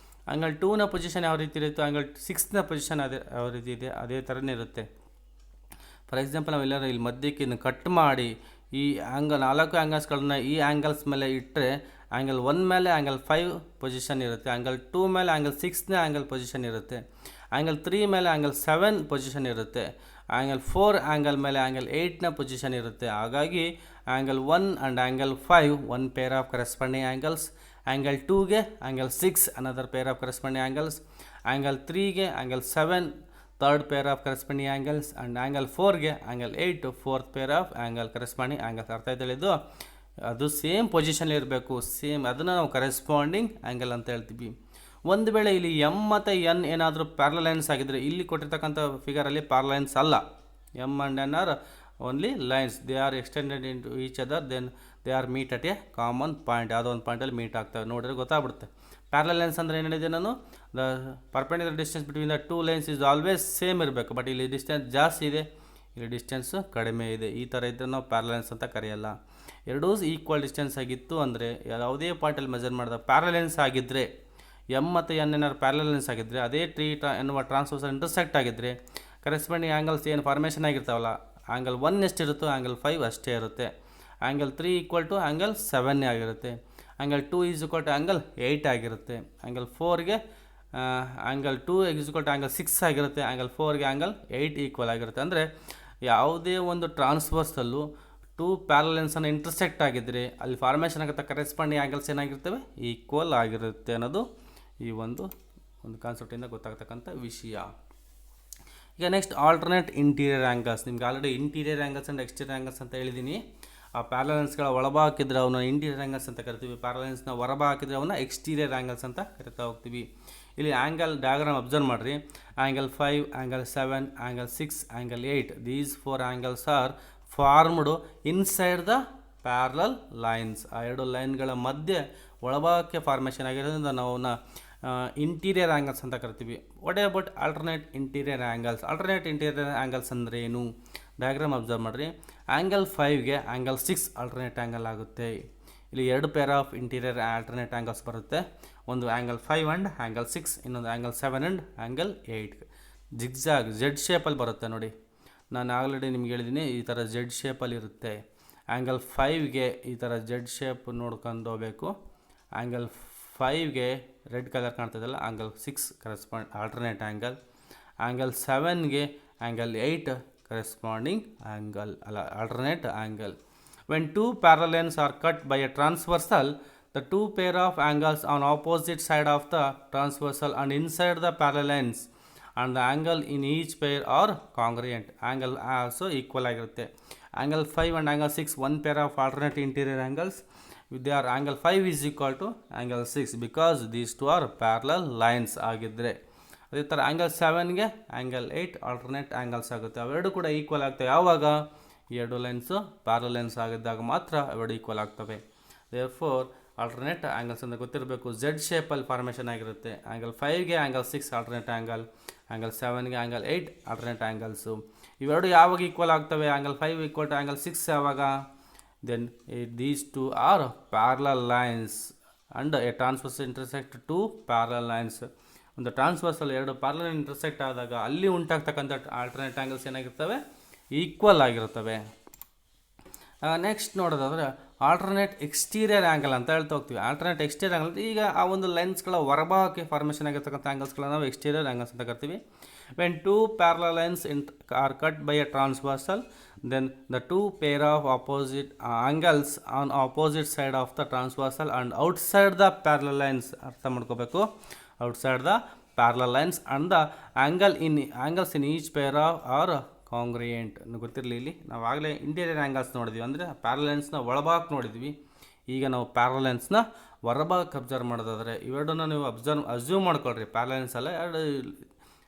ಆ್ಯಂಗಲ್ 2ನ ಪೊಸಿಷನ್ ಯಾವ ರೀತಿ ಇರುತ್ತೋ ಆ್ಯಂಗಲ್ 6ನ ಪೊಸಿಷನ್ ಅದೇ ಯಾವ ರೀತಿ ಇದೆ, ಅದೇ ಥರನೇ ಇರುತ್ತೆ. ಫಾರ್ ಎಕ್ಸಾಂಪಲ್, ನಾವೆಲ್ಲರೂ ಇಲ್ಲಿ ಮಧ್ಯಕ್ಕೆ ಕಟ್ ಮಾಡಿ ಈ ಆ್ಯಂಗಲ್ 4 ಆ್ಯಂಗಲ್ಸ್ಗಳನ್ನ ಈ ಆ್ಯಂಗಲ್ಸ್ ಮೇಲೆ ಇಟ್ಟರೆ ಆ್ಯಂಗಲ್ 1 ಮೇಲೆ ಆ್ಯಂಗಲ್ 5 ಪೊಸಿಷನ್ ಇರುತ್ತೆ, ಆ್ಯಂಗಲ್ 2 ಮೇಲೆ ಆ್ಯಂಗಲ್ 6ನ ಆ್ಯಂಗಲ್ ಪೊಸಿಷನ್ ಇರುತ್ತೆ, ಆ್ಯಂಗಲ್ 3 ಮೇಲೆ ಆ್ಯಂಗಲ್ 7 ಪೊಸಿಷನ್ ಇರುತ್ತೆ, ಆ್ಯಂಗಲ್ 4 ಆ್ಯಂಗಲ್ ಮೇಲೆ ಆ್ಯಂಗಲ್ 8ನ ಪೊಸಿಷನ್ ಇರುತ್ತೆ. ಹಾಗಾಗಿ angle 1 and angle 5 one pair of corresponding angles, angle 2ಗೆ angle 6 another pair of corresponding angles, angle 3ಗೆ angle 7 third pair of corresponding angles, and angle 4ಗೆ angle 8 fourth pair of angle corresponding angles. ಅರ್ಥ ಆಯ್ತಲ್ಲಿದ್ದು, ಅದು same position ಇರಬೇಕು, same. ಅದನ್ನು ನಾವು corresponding angle ಅಂತ ಹೇಳ್ತೀವಿ. ಒಂದು ವೇಳೆ ಇಲ್ಲಿ ಎಮ್ ಮತ್ತು ಎನ್ ಏನಾದರೂ ಪ್ಯಾರಲಲ್ ಲೈನ್ಸ್ ಆಗಿದ್ದರೆ, ಇಲ್ಲಿ ಕೊಟ್ಟಿರ್ತಕ್ಕಂಥ ಫಿಗರಲ್ಲಿ ಪ್ಯಾರಲಲ್ ಲೈನ್ಸ್ ಅಲ್ಲ. M and N are only lines, they are extended into each other, then they are meet at a common point. ಯಾವುದೋ ಒಂದು ಪಾಯಿಂಟಲ್ಲಿ ಮೀಟ್ ಆಗ್ತವೆ, ನೋಡಿದ್ರೆ ಗೊತ್ತಾಗ್ಬಿಡುತ್ತೆ. ಪ್ಯಾರಲಲ್ ಲೈನ್ಸ್ ಅಂದರೆ ಏನು ಹೇಳಿದೆ ನಾನು, the perpendicular distance between the two lines is always same ಇರಬೇಕು. ಬಟ್ ಇಲ್ಲಿ ಡಿಸ್ಟೆನ್ಸ್ ಜಾಸ್ತಿ ಇದೆ, ಇಲ್ಲಿ ಡಿಸ್ಟೆನ್ಸು ಕಡಿಮೆ ಇದೆ. ಈ ಥರ ಇದ್ದರೆ ನಾವು ಪ್ಯಾರಲಲ್ ಲೈನ್ಸ್ ಅಂತ ಕರೆಯಲ್ಲ. ಎರಡೂ ಈಕ್ವಲ್ ಡಿಸ್ಟೆನ್ಸ್ ಆಗಿತ್ತು ಅಂದರೆ ಯಾವುದೇ ಪಾರ್ಟಲ್ಲಿ ಮೆಜರ್ ಮಾಡಿದ ಪ್ಯಾರಲೆನ್ಸ್ ಆಗಿದ್ದರೆ ಎಮ್ ಮತ್ತು ಎನ್ ಏನಾದ್ರು ಪ್ಯಾರಲೆನ್ಸ್ ಆಗಿದ್ದರೆ ಅದೇ ಎನ್ನುವ ಟ್ರಾನ್ಸ್ವರ್ಸಲ್ ಇಂಟರ್ಸೆಕ್ಟ್ ಆಗಿದ್ದರೆ ಕರೆಸ್ಪಾಂಡಿಂಗ್ ಆ್ಯಂಗಲ್ಸ್ ಏನು ಫಾರ್ಮೇಷನ್ ಆಗಿರ್ತಾವಲ್ಲ ಆ್ಯಂಗಲ್ 1 ಎಷ್ಟಿರುತ್ತೋ ಆ್ಯಂಗಲ್ 5 ಅಷ್ಟೇ ಇರುತ್ತೆ. ಆ್ಯಂಗಲ್ 3 ಈಕ್ವಲ್ ಟು ಆ್ಯಂಗಲ್ 7 ಆಗಿರುತ್ತೆ. Angle 2 is equal to angle 8 ಆಗಿರುತ್ತೆ. ಆ್ಯಂಗಲ್ 4ಗೆ angle 2 is equal to angle 6 ಆಗಿರುತ್ತೆ. ಆ್ಯಂಗಲ್ 4ಗೆ ಆ್ಯಂಗಲ್ 8 ಈಕ್ವಲ್ ಆಗಿರುತ್ತೆ. ಅಂದರೆ ಯಾವುದೇ ಒಂದು ಟ್ರಾನ್ಸ್ವರ್ಸಲ್ಲೂ 2 ಪ್ಯಾರಲೆನ್ಸನ್ನು ಇಂಟರ್ಸೆಕ್ಟ್ ಆಗಿದ್ದರೆ ಅಲ್ಲಿ ಫಾರ್ಮೇಷನ್ ಆಗುತ್ತೆ ಕರೆಸ್ಪಾಂಡಿಂಗ್ ಆ್ಯಂಗಲ್ಸ್ ಏನಾಗಿರ್ತವೆ ಈಕ್ವಲ್ ಆಗಿರುತ್ತೆ ಅನ್ನೋದು ಈ ಒಂದು ಕಾನ್ಸೆಪ್ಟಿಂದ ಗೊತ್ತಾಗ್ತಕ್ಕಂಥ ವಿಷಯ. ಈಗ ನೆಕ್ಸ್ಟ್ ಆಲ್ಟರ್ನೇಟ್ ಇಂಟೀರಿಯರ್ ಆ್ಯಂಗಲ್ಸ್. ನಿಮ್ಗೆ already interior angles and exterior angles ಅಂತ ಹೇಳಿದ್ದೀನಿ. ಆ ಪ್ಯಾರಲೆನ್ಸ್ಗಳ ಒಳಭಾಗ ಹಾಕಿದ್ರೆ ಅವನ್ನ ಇಂಟೀರಿಯರ್ ಆ್ಯಂಗಲ್ಸ್ ಅಂತ ಕರಿತೀವಿ, ಪ್ಯಾರಲೆನ್ಸ್ನ ಹೊರಭಾಗ ಹಾಕಿದ್ರೆ ಅವನ್ನ ಎಕ್ಸ್ಟೀರಿಯರ್ ಆ್ಯಂಗಲ್ಸ್ ಅಂತ ಕರಿತಾ ಹೋಗ್ತೀವಿ. ಇಲ್ಲಿ ಆ್ಯಂಗಲ್ ಡಯಾಗ್ರಾಮ್ ಅಬ್ಸರ್ವ್ ಮಾಡಿರಿ. Angle 5, angle 7, angle 6, angle 8 these 4 angles are formed inside the parallel lines. ಆ ಎರಡು ಲೈನ್ಗಳ ಮಧ್ಯೆ ಒಳಭಾಗಕ್ಕೆ ಫಾರ್ಮೇಷನ್ ಆಗಿರೋದ್ರಿಂದ ನಾವು ಅವನ್ನ ಇಂಟೀರಿಯರ್ ಆ್ಯಂಗಲ್ಸ್ ಅಂತ ಕರಿತೀವಿ. What about alternate interior angles? Alternate interior angles ಅಂದರೆ ಏನು? ಡಯಾಗ್ರಾಮ್ ಅಬ್ಸರ್ವ್ ಮಾಡಿರಿ. ಆ್ಯಂಗಲ್ 5ಗೆ ಆ್ಯಂಗಲ್ 6 ಆಲ್ಟರ್ನೇಟ್ ಆ್ಯಂಗಲ್ ಆಗುತ್ತೆ. ಇಲ್ಲಿ 2 pair of interior alternate angles ಬರುತ್ತೆ. ಒಂದು ಆ್ಯಂಗಲ್ 5 ಆ್ಯಂಡ್ ಆ್ಯಂಗಲ್ 6, ಇನ್ನೊಂದು angle 7 and angle 8. Zigzag Z ಶೇಪಲ್ಲಿ ಬರುತ್ತೆ ನೋಡಿ. ನಾನು ಆಲ್ರೆಡಿ ನಿಮ್ಗೆ ಹೇಳಿದ್ದೀನಿ ಈ ಥರ ಜೆಡ್ ಶೇಪಲ್ಲಿ ಇರುತ್ತೆ. ಆ್ಯಂಗಲ್ 5ಗೆ ಈ ಥರ ಜೆಡ್ ಶೇಪ್ ನೋಡ್ಕೊಂಡು ಹೋಗಬೇಕು. ಆ್ಯಂಗಲ್ 5ಗೆ ರೆಡ್ ಕಲರ್ ಕಾಣ್ತದಲ್ಲ angle 6 correspond alternate angle. Angle 7ಗೆ angle 8 corresponding angle alternate angle. When 2 parallel lines are cut by a transversal, the 2 pair of angles on opposite side of the transversal and inside the parallel lines and the angle in each pair are congruent. Angle also equal ಆಗಿರುತ್ತೆ. Angle 5 and angle 6 one pair of alternate interior angles. They are angle 5 is equal to angle 6 because these two are parallel lines ಆಗಿದ್ದರೆ. ಅದೇ ಥರ angle 7ಗೆ angle 8 alternate angles ಆಗುತ್ತೆ. ಅವೆರಡು ಕೂಡ equal ಆಗ್ತವೆ ಯಾವಾಗ? ಈ ಎರಡು ಲೈನ್ಸು ಪ್ಯಾರಲಲ್ ಲೈನ್ಸ್ ಆಗಿದ್ದಾಗ ಮಾತ್ರ ಅವೆರಡು ಈಕ್ವಲ್ ಆಗ್ತವೆ. ದೇರ್ಫೋರ್ ಆಲ್ಟರ್ನೇಟ್ ಆ್ಯಂಗಲ್ಸ್ ಅಂತ ಗೊತ್ತಿರಬೇಕು. ಝೆಡ್ ಶೇಪಲ್ಲಿ ಫಾರ್ಮೇಷನ್ ಆಗಿರುತ್ತೆ. ಆ್ಯಂಗಲ್ 5ಗೆ ಆ್ಯಂಗಲ್ 6 ಆಲ್ಟರ್ನೇಟ್ ಆ್ಯಂಗಲ್, ಆ್ಯಂಗಲ್ 7ಗೆ ಆ್ಯಂಗಲ್ 8 ಆಲ್ಟರ್ನೇಟ್ ಆ್ಯಂಗಲ್ಸು. ಇವೆರಡು ಯಾವಾಗ ಈಕ್ವಲ್ ಆಗ್ತವೆ? ಆ್ಯಂಗಲ್ 5 ಈಕ್ವಲ್ ಟು ಆ್ಯಂಗಲ್ 6 ಯಾವಾಗ? Then these two are parallel lines and a transversal intersect 2 parallel lines. ಒಂದು ಟ್ರಾನ್ಸ್ವರ್ಸಲ್ ಎರಡು ಪ್ಯಾರಲಲ್ ಇಂಟರ್ಸೆಕ್ಟ್ ಆದಾಗ ಅಲ್ಲಿ ಉಂಟಾಗ್ತಕ್ಕಂಥ ಆಲ್ಟರ್ನೇಟ್ ಆ್ಯಂಗಲ್ಸ್ ಏನಾಗಿರ್ತವೆ? ಈಕ್ವಲ್ ಆಗಿರುತ್ತವೆ. ನೆಕ್ಸ್ಟ್ ನೋಡೋದಾದ್ರೆ ಆಲ್ಟರ್ನೇಟ್ ಎಕ್ಸ್ಟೀರಿಯರ್ ಆ್ಯಂಗಲ್ ಅಂತ ಹೇಳ್ತಾ ಹೋಗ್ತೀವಿ. ಆಲ್ಟರ್ನೇಟ್ ಎಕ್ಸ್ಟೀರಿಯರ್ ಆ್ಯಂಗಲ್ ಈಗ ಆ ಒಂದು ಲೆನ್ಸ್ಗಳ ಹೊರಭಾಗಕ್ಕೆ ಫಾರ್ಮೇಷನ್ ಆಗಿರ್ತಕ್ಕಂಥ ಆ್ಯಂಗಲ್ಸ್ಗಳನ್ನ ನಾವು ಎಕ್ಸ್ಟೀರಿಯರ್ ಆ್ಯಂಗಲ್ಸ್ ಅಂತ ಕರಿತೀವಿ. When 2 parallel lines are cut by a transversal, then the 2 pair of opposite angles on opposite side of the transversal and outside the parallel lines. ಅರ್ಥ ಮಾಡ್ಕೋಬೇಕು. outside the parallel lines and the angles in each pair are congruent. ಗೊತ್ತಿರಲಿ, ಇಲ್ಲಿ ನಾವು ಆಗಲೇ interior angles ನೋಡಿದ್ವಿ, ಅಂದರೆ ಪ್ಯಾರಲೆನ್ಸ್ನ ಒಳಭಾಗಕ್ಕೆ ನೋಡಿದ್ವಿ. ಈಗ ನಾವು ಪ್ಯಾರಲೆನ್ಸ್ನ ಹೊರಭಾಗಕ್ಕೆ ಅಬ್ಸರ್ವ್ ಮಾಡೋದಾದರೆ ಇವೆರಡನ್ನ ನೀವು ಅಸ್ಯೂಮ್ ಮಾಡ್ಕೊಳ್ರಿ. ಪ್ಯಾರಲೆನ್ಸ್ ಅಲ್ಲ, ಎರಡು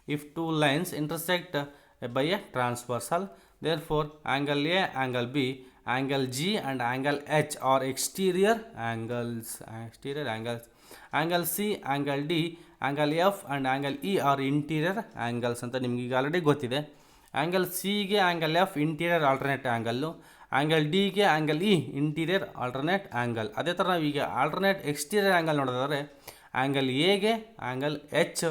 if 2 lines intersect by a transversal, therefore angle A, angle B, angle G and angle H are exterior angles. Angle C, angle D, angle F and angle E are interior angles ಅಂತ ನಿಮ್ಗೆ ಈಗ already ಗೊತ್ತಿದೆ. Angle ಸಿಗೆ angle F interior alternate angle, angle ಡಿಗೆ angle E interior alternate angle. ಅದೇ ಥರ ನಾವು ಈಗ ಆಲ್ಟರ್ನೇಟ್ ಎಕ್ಸ್ಟೀರಿಯರ್ ಆ್ಯಂಗಲ್ ನೋಡೋದಾದರೆ ಆ್ಯಂಗಲ್ ಎಗೆ angle H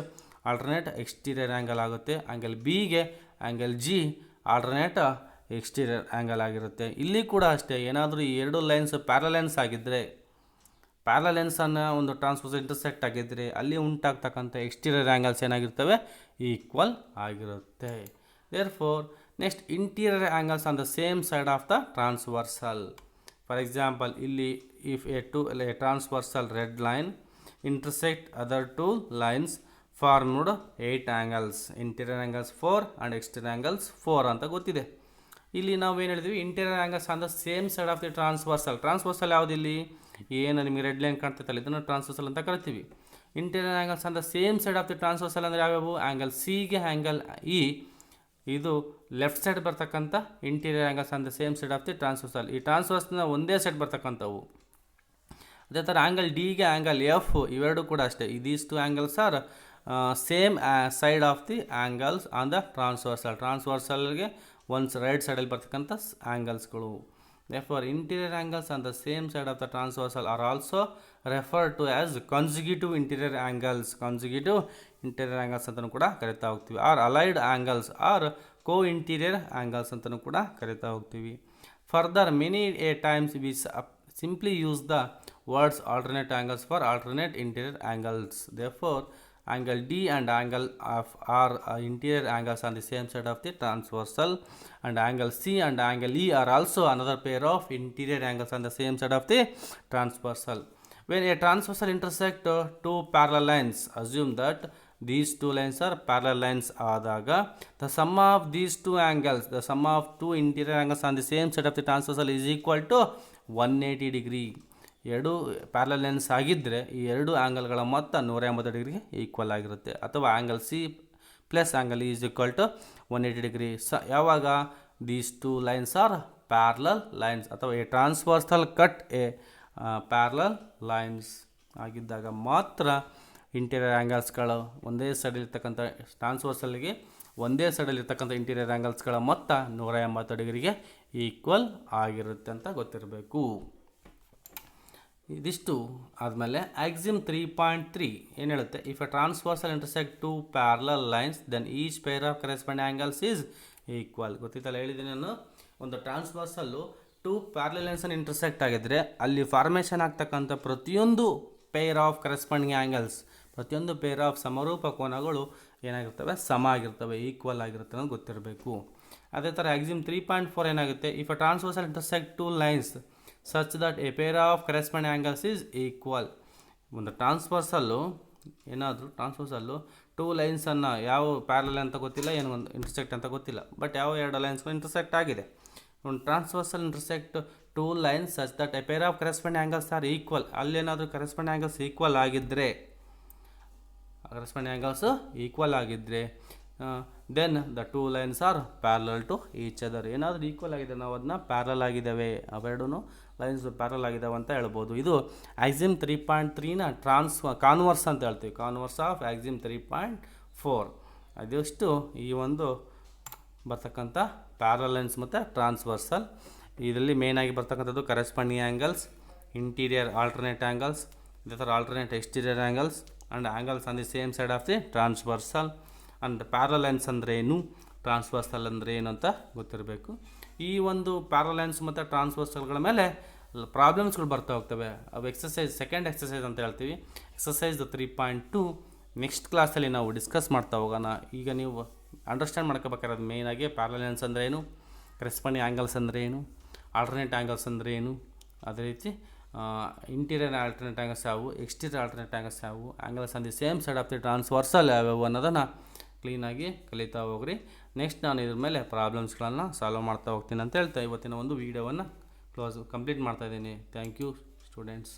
alternate exterior angle ಆಗುತ್ತೆ. ಆ್ಯಂಗಲ್ ಬಿಗೆ angle G alternate exterior angle ಆಗಿರುತ್ತೆ. ಇಲ್ಲಿ ಕೂಡ ಅಷ್ಟೇ, ಏನಾದರೂ ಈ ಎರಡು ಲೈನ್ಸ್ ಪ್ಯಾರಲೆನ್ಸ್ ಆಗಿದ್ದರೆ, ಪ್ಯಾರಲೆನ್ಸನ್ನು ಒಂದು ಟ್ರಾನ್ಸ್ವರ್ಸಲ್ ಇಂಟರ್ಸೆಕ್ಟ್ ಆಗಿದ್ದರೆ ಅಲ್ಲಿ ಉಂಟಾಗ್ತಕ್ಕಂಥ ಎಕ್ಸ್ಟೀರಿಯರ್ ಆ್ಯಂಗಲ್ಸ್ ಏನಾಗಿರ್ತವೆ? ಈಕ್ವಲ್ ಆಗಿರುತ್ತೆ. Therefore, next interior angles on the same side of the transversal. For example, illi if a transversal red line intersect other 2 lines formed 8 angles. Interior angles 4 and exterior angles 4 ಅಂತ ಗೊತ್ತಿದೆ. ಇಲ್ಲಿ ನಾವು ಏನು ಹೇಳಿದ್ವಿ? Interior angles on the same side of the transversal. Transversal ಯಾವುದಿಲ್ಲಿ? ಏನು ನಿಮಗೆ red line ಕಾಣ್ತೈತಲ್ಲ ಇದನ್ನು ಟ್ರಾನ್ಸ್ವರ್ಸಲ್ ಅಂತ ಕರಿತೀವಿ. Interior angles on the same side of the transversal ಅಂದರೆ ಯಾವ್ಯಾವು? ಆ್ಯಂಗಲ್ ಸಿಗೆ ಆ್ಯಂಗಲ್ ಇ, ಇದು ಲೆಫ್ಟ್ ಸೈಡ್ ಬರ್ತಕ್ಕಂಥ interior angles on the same side of the transversal. ಈ ಟ್ರಾನ್ಸ್ವರ್ಸ್ನ ಒಂದೇ ಸೈಡ್ ಬರ್ತಕ್ಕಂಥವು. ಅದೇ ಥರ ಆ್ಯಂಗಲ್ ಡಿಗೆ ಆ್ಯಂಗಲ್ ಎಫ್ ಇವೆರಡು ಕೂಡ ಅಷ್ಟೇ. These 2 angles are same side of the angles on the transversal. ಟ್ರಾನ್ಸ್ವರ್ಸಲ್ಗೆ ಒಂದು ರೈಟ್ ಸೈಡಲ್ಲಿ ಬರ್ತಕ್ಕಂಥ ಆ್ಯಂಗಲ್ಸ್ಗಳು. Therefore, interior angles on the same side of the transversal are also referred to as consecutive interior angles. Consecutive interior angles ಅಂತಲೂ ಕೂಡ ಕರಿತಾ ಹೋಗ್ತೀವಿ. Or allied angles or co interior angles ಅಂತಲೂ ಕೂಡ ಕರಿತಾ ಹೋಗ್ತೀವಿ. Further, many a times we simply use the words alternate angles for alternate interior angles. Therefore, angle D and angle of are interior angles on the same side of the transversal, and angle C and angle E are also another pair of interior angles on the same side of the transversal. When a transversal intersect two parallel lines, assume that these two lines are parallel lines ಆದಾಗ the sum of these two angles, the sum of two interior angles on the same side of the transversal is equal to 180 degree. ಎರಡು parallel lines ಆಗಿದ್ದರೆ ಈ ಎರಡು ಆ್ಯಂಗಲ್ಗಳ ಮೊತ್ತ 180 ಡಿಗ್ರಿಗೆ equal ಆಗಿರುತ್ತೆ. ಅಥವಾ angle C plus angle is equal to 180 degree. ಯಾವಾಗ these two lines are parallel lines ಅಥವಾ a transversal cut a parallel lines ಆಗಿದ್ದಾಗ ಮಾತ್ರ ಇಂಟೀರಿಯರ್ ಆ್ಯಂಗಲ್ಸ್ಗಳು ಒಂದೇ ಸೈಡಲ್ಲಿರ್ತಕ್ಕಂಥ ಟ್ರಾನ್ಸ್ವರ್ಸಲ್ಗೆ ಒಂದೇ ಸೈಡಲ್ಲಿರ್ತಕ್ಕಂಥ ಇಂಟೀರಿಯರ್ ಆ್ಯಂಗಲ್ಸ್ಗಳ ಮೊತ್ತ 180 ಡಿಗ್ರಿಗೆ ಈಕ್ವಲ್ ಆಗಿರುತ್ತೆ ಅಂತ ಗೊತ್ತಿರಬೇಕು. ಇದಿಷ್ಟು ಆದಮೇಲೆ ಆಕ್ಸಿಮ್ 3.3 ಏನು ಹೇಳುತ್ತೆ? If a transversal intersect two parallel lines then each pair of corresponding angles is equal. ಗೊತ್ತಿತ್ತಲ್ಲ, ಹೇಳಿದ್ದೀನಿ ನಾನು. ಒಂದು ಟ್ರಾನ್ಸ್ವರ್ಸಲ್ಲು ಟು ಪ್ಯಾರಲಲ್ ಲೈನ್ಸನ್ನು ಇಂಟರ್ಸೆಕ್ಟ್ ಆಗಿದ್ದರೆ ಅಲ್ಲಿ ಫಾರ್ಮೇಷನ್ ಆಗ್ತಕ್ಕಂಥ ಪ್ರತಿಯೊಂದು ಪೇರ್ ಆಫ್ ಕರೆಸ್ಪಾಂಡಿಂಗ್ ಆ್ಯಂಗಲ್ಸ್, ಪ್ರತಿಯೊಂದು ಪೇರ್ ಆಫ್ ಸಮರೂಪ ಕೋನಗಳು ಏನಾಗಿರ್ತವೆ? ಸಮ ಆಗಿರ್ತವೆ, ಈಕ್ವಲ್ ಆಗಿರುತ್ತೆ ಅನ್ನೋದು ಗೊತ್ತಿರಬೇಕು. ಅದೇ ಥರ ಆಕ್ಸಿಮ್ 3.4 ಏನಾಗುತ್ತೆ? If a transversal intersect two lines such that a pair of corresponding angles is equal. ಒಂದು ಟ್ರಾನ್ಸ್ವರ್ಸಲ್ಲು ಟೂ ಲೈನ್ಸನ್ನು ಯಾವ ಪ್ಯಾರಲಲ್ ಅಂತ ಗೊತ್ತಿಲ್ಲ, ಏನು ಒಂದು ಇಂಟರ್ಸೆಕ್ಟ್ ಅಂತ ಗೊತ್ತಿಲ್ಲ, ಬಟ್ ಯಾವ ಎರಡು ಲೈನ್ಸ್ಗಳು ಇಂಟರ್ಸೆಕ್ಟ್ ಆಗಿದೆ. ಒಂದು transversal intersect two lines such that a pair of corresponding angles are equal. ಅಲ್ಲೇನಾದರೂ ಕರೆಸ್ಪಾಂಡಿಂಗ್ ಆ್ಯಂಗಲ್ಸ್ ಈಕ್ವಲ್ ಆಗಿದ್ದರೆ then the two lines are parallel to each other. ಏನಾದರೂ ಈಕ್ವಲ್ ಆಗಿದೆ, ನಾವು ಅದನ್ನ ಪ್ಯಾರಲಲ್ ಆಗಿದ್ದಾವೆ, ಅವೆರಡೂ ಲೈನ್ಸ್ ಪ್ಯಾರಲಲ್ ಆಗಿದ್ದಾವೆ ಅಂತ ಹೇಳ್ಬೋದು. ಇದು ಆಕ್ಸಿಮ್ 3.3ನ ಕಾನ್ವರ್ಸ್ ಅಂತ ಹೇಳ್ತೀವಿ. Converse of axiom 3.4. ಅದೆಷ್ಟು ಈ ಒಂದು ಬರ್ತಕ್ಕಂಥ ಪ್ಯಾರಲಲ್ ಲೈನ್ಸ್ ಮತ್ತು ಟ್ರಾನ್ಸ್ವರ್ಸಲ್. ಇದರಲ್ಲಿ ಮೇಯ್ನಾಗಿ ಬರ್ತಕ್ಕಂಥದ್ದು corresponding angles, interior alternate angles, ಇದೇ ಥರ alternate exterior angles and angles on the same side of the transversal. And parallel lines ಅಂದರೆ ಏನು, ಟ್ರಾನ್ಸ್ವರ್ಸಲ್ ಅಂದರೆ ಏನು ಅಂತ ಗೊತ್ತಿರಬೇಕು. ಈ ಒಂದು ಪ್ಯಾರಲಲ್ ಲೈನ್ಸ್ ಮತ್ತು ಟ್ರಾನ್ಸ್ವರ್ಸಲ್ಗಳ ಮೇಲೆ ಪ್ರಾಬ್ಲಮ್ಸ್ಗಳು ಬರ್ತಾ ಹೋಗ್ತವೆ. ಅವು ಸೆಕೆಂಡ್ ಎಕ್ಸಸೈಸ್ ಅಂತ ಹೇಳ್ತೀವಿ. ಎಕ್ಸಸೈಸ್ 3.2 ನೆಕ್ಸ್ಟ್ ಕ್ಲಾಸಲ್ಲಿ ನಾವು ಡಿಸ್ಕಸ್ ಮಾಡ್ತಾ ಹೋಗೋಣ. ಈಗ ನೀವು ಅಂಡರ್ಸ್ಟ್ಯಾಂಡ್ ಮಾಡ್ಕೋಬೇಕಾಗಿರೋದು ಮೇಯ್ನಾಗಿ ಪ್ಯಾರಲಲ್ ಲೈನ್ಸ್ ಅಂದರೆ ಏನು, ಕರೆಸ್ಪಾಂಡಿಂಗ್ ಆ್ಯಂಗಲ್ಸ್ ಅಂದರೆ ಏನು, ಆಲ್ಟರ್ನೇಟ್ ಆ್ಯಂಗಲ್ಸ್ ಅಂದರೆ ಏನು, ಅದೇ ರೀತಿ ಇಂಟೀರಿಯರ್ ಆಲ್ಟರ್ನೇಟ್ ಆ್ಯಂಗಲ್ಸ್ ಯಾವುವು, ಎಕ್ಸ್ಟೀರಿಯರ್ ಆಲ್ಟರ್ನೇಟ್ ಆ್ಯಂಗಲ್ಸ್ ಯಾವುವು, angles on the same side of the transversal ಯಾವ್ಯಾವು ಅನ್ನೋದನ್ನು ಕ್ಲೀನಾಗಿ ಕಲಿತಾ ಹೋಗ್ರಿ. ನೆಕ್ಸ್ಟ್ ನಾನು ಇದ್ರ ಮೇಲೆ ಪ್ರಾಬ್ಲಮ್ಸ್ಗಳನ್ನು ಸಾಲ್ವ್ ಮಾಡ್ತಾ ಹೋಗ್ತೀನಿ ಅಂತ ಹೇಳ್ತಾ ಇವತ್ತಿನ ಒಂದು ವೀಡಿಯೋವನ್ನು ಕಂಪ್ಲೀಟ್ ಮಾಡ್ತಾ ಇದ್ದೀನಿ. Thank you students.